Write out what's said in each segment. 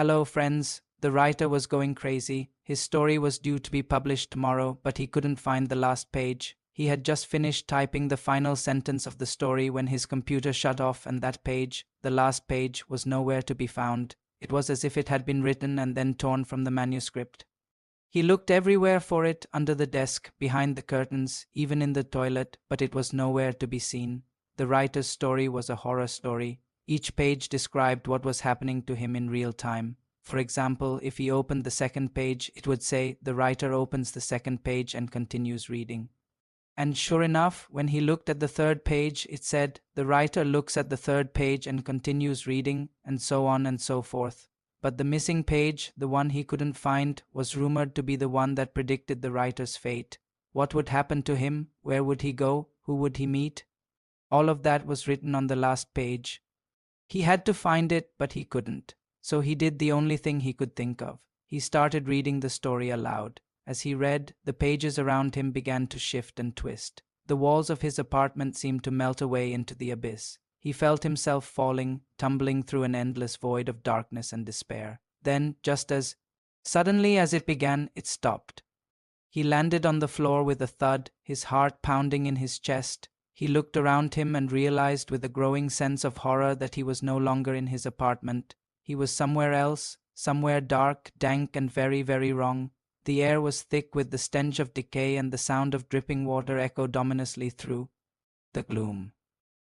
Hello, friends. The writer was going crazy. His story was due to be published tomorrow, but he couldn't find the last page. He had just finished typing the final sentence of the story when his computer shut off, and that page, the last page, was nowhere to be found. It was as if it had been written and then torn from the manuscript. He looked everywhere for it, under the desk, behind the curtains, even in the toilet, but it was nowhere to be seen. The writer's story was a horror story. Each page described what was happening to him in real time. For example, if he opened the second page, it would say, "The writer opens the second page and continues reading." And sure enough, when he looked at the third page, it said, "The writer looks at the third page and continues reading," and so on and so forth. But the missing page, the one he couldn't find, was rumored to be the one that predicted the writer's fate. What would happen to him? Where would he go? Who would he meet? All of that was written on the last page. He had to find it, but he couldn't. So he did the only thing he could think of. He started reading the story aloud. As he read, the pages around him began to shift and twist. The walls of his apartment seemed to melt away into the abyss. He felt himself falling, tumbling through an endless void of darkness and despair. Then, just as suddenly as it began, it stopped. He landed on the floor with a thud, his heart pounding in his chest. He looked around him and realized with a growing sense of horror that he was no longer in his apartment. He was somewhere else, somewhere dark, dank, and very, very wrong. The air was thick with the stench of decay, and the sound of dripping water echoed ominously through the gloom.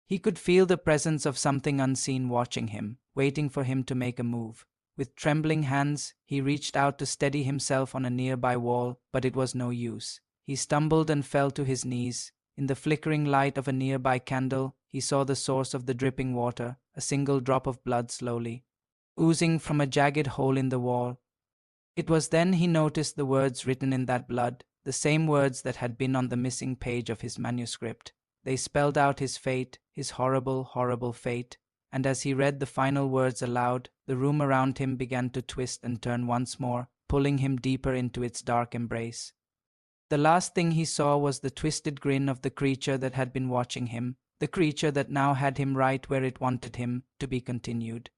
He could feel the presence of something unseen watching him, waiting for him to make a move. With trembling hands, he reached out to steady himself on a nearby wall, but it was no use. He stumbled and fell to his knees. In the flickering light of a nearby candle, he saw the source of the dripping water, a single drop of blood slowly oozing from a jagged hole in the wall. It was then he noticed the words written in that blood, the same words that had been on the missing page of his manuscript. They spelled out his fate, his horrible, horrible fate, and as he read the final words aloud, the room around him began to twist and turn once more, pulling him deeper into its dark embrace. The last thing he saw was the twisted grin of the creature that had been watching him, the creature that now had him right where it wanted him to be continued.